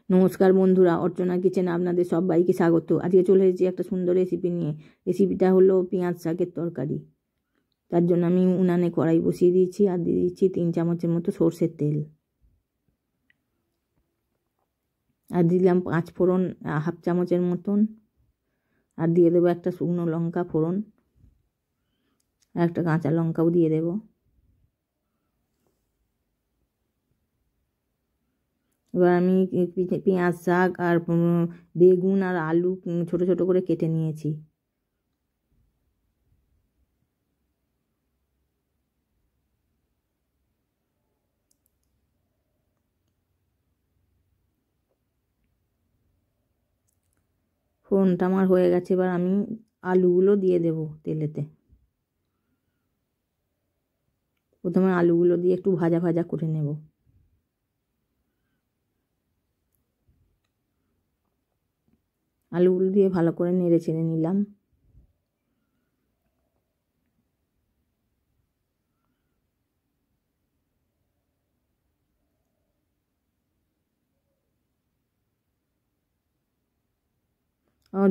নমস্কার বন্ধুরা, অর্চনা কিচেনে আপনাদের সবাইকে স্বাগত। আজকে চলে এসেছি একটা সুন্দর রেসিপি নিয়ে। রেসিপিটা হলো পেঁয়াজ শাকের তরকারি। তার জন্য আমি উনানে কড়াই বসিয়ে দিয়েছি আর দিয়ে দিচ্ছি 3 চামচের মতো সর্ষের তেল, আর দিলাম 5 ফোড়ন 1/2 চামচের মতন, আর দিয়ে দেবো একটা শুকনো লঙ্কা ফোড়ন, আর একটা কাঁচা লঙ্কাও দিয়ে দেবো। এবার আমি পেঁয়াজ শাক আর বেগুন আর আলু ছোট ছোট করে কেটে নিয়েছি। ফোড়নটা আমার হয়ে গেছে, এবার আমি আলুগুলো দিয়ে দেব তেলেতে। প্রথমে আলুগুলো দিয়ে একটু ভাজা ভাজা করে নেব। আলুগুলো দিয়ে ভালো করে নেড়ে চেড়ে নিলাম।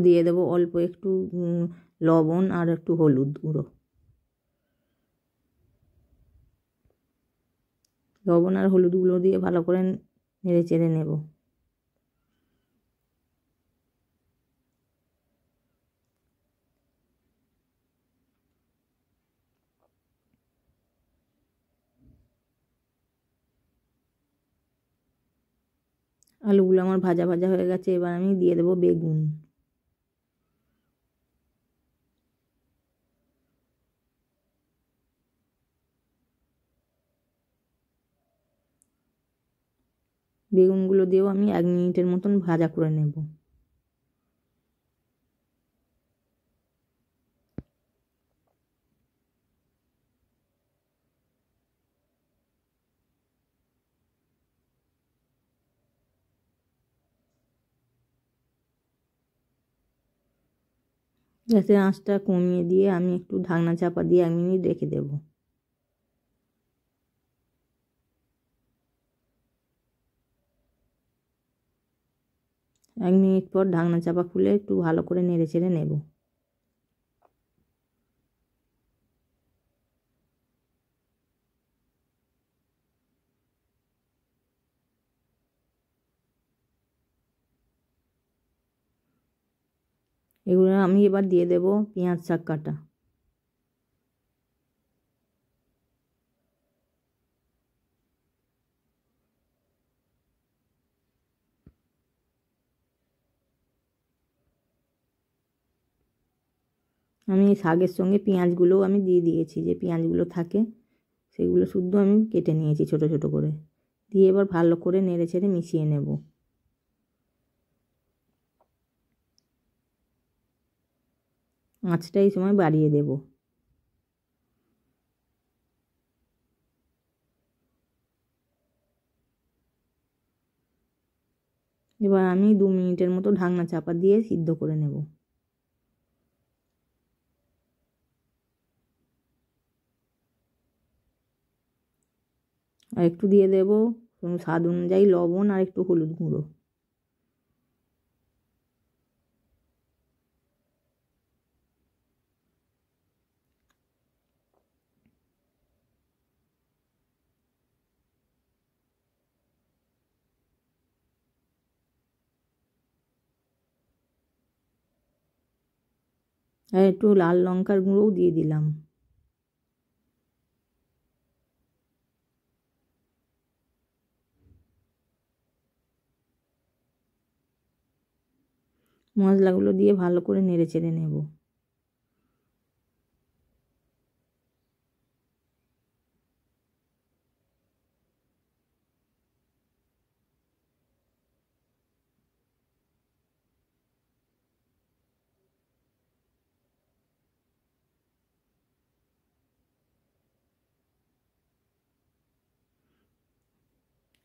দিয়ে দেবো অল্প একটু লবণ আর একটু হলুদ গুঁড়ো। লবণ আর হলুদ গুঁড়ো দিয়ে ভালো করে নেড়ে চেড়ে নেব। আলুগুলো আমার ভাজা ভাজা হয়ে গেছে, এবার আমি দিয়ে দেবো বেগুন। বেগুনগুলো দিয়েও আমি 1 মিনিটের মতন ভাজা করে নেব। গ্যাসের আঁচটা কমিয়ে দিয়ে আমি একটু ঢাকনা চাপা দিয়ে 1 মিনিট রেখে দেব। এক মিনিট পর ঢাকনা চাপা খুলে একটু ভালো করে নেড়ে চেড়ে নেব। এগুলো আমি এবার দিয়ে দেব পেঁয়াজ শাক কাটা। আমি শাকের সঙ্গে পেঁয়াজগুলোও আমি দিয়ে দিয়েছি, যে পেঁয়াজগুলো থাকে সেগুলো শুদ্ধ আমি কেটে নিয়েছি ছোট ছোট করে। দিয়ে এবার ভালো করে নেড়ে চেড়ে মিশিয়ে নেব। আঁচটা এই সময় বাড়িয়ে দেব। এবার আমি 2 মিনিটের মতো ঢাকনা চাপা দিয়ে সিদ্ধ করে নেব। আর একটু দিয়ে দেব স্বাদ অনুযায়ী লবণ আর একটু হলুদ গুঁড়ো। আর একটু লাল লঙ্কার গুঁড়োও দিয়ে দিলাম। মশলাগুলো দিয়ে ভালো করে নেড়ে চেড়ে নেব।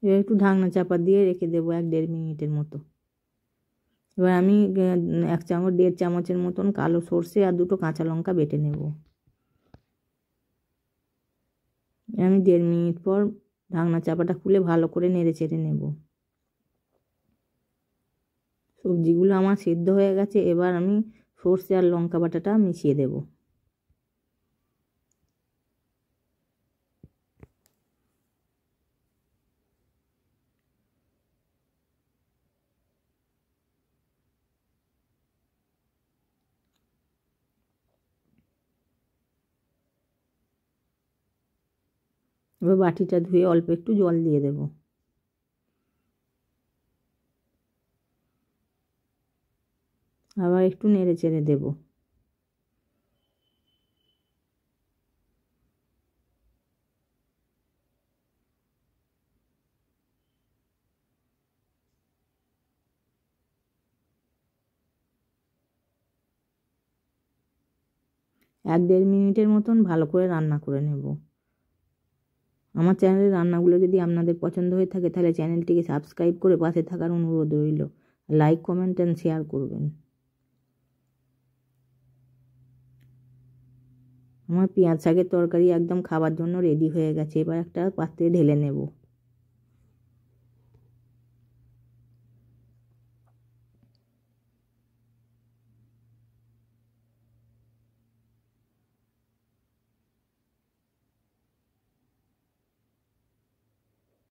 এবার একটু ঢাকনা চাপা দিয়ে রেখে দেবো 1-1.5 মিনিটের মতো। এবার আমি 1-1.5 চামচের মতন কালো সর্ষে আর 2টো কাঁচা লঙ্কা বেটে নেব। আমি 1.5 মিনিট পর ঢাকনা চাপাটা খুলে ভালো করে নেড়ে চেড়ে নেব। সবজিগুলো আমার সেদ্ধ হয়ে গেছে, এবার আমি সর্ষে আর লঙ্কা বাটাটা মিশিয়ে দেব। এবার বাটিটা ধুয়ে অল্প একটু জল দিয়ে দেব। আবার একটু নেড়ে চেড়ে দেব। এক দেড় মিনিটের মতন ভালো করে রান্না করে নেব। আমার চ্যানেলের রান্নাগুলো যদি আপনাদের পছন্দ হয়ে থাকে তাহলে চ্যানেলটিকে সাবস্ক্রাইব করে পাশে থাকার অনুরোধ রইল। লাইক, কমেন্ট অ্যান্ড শেয়ার করবেন। আমার পেঁয়াজ শাকের তরকারি একদম খাবার জন্য রেডি হয়ে গেছে। এবার একটা পাত্রে ঢেলে নেব।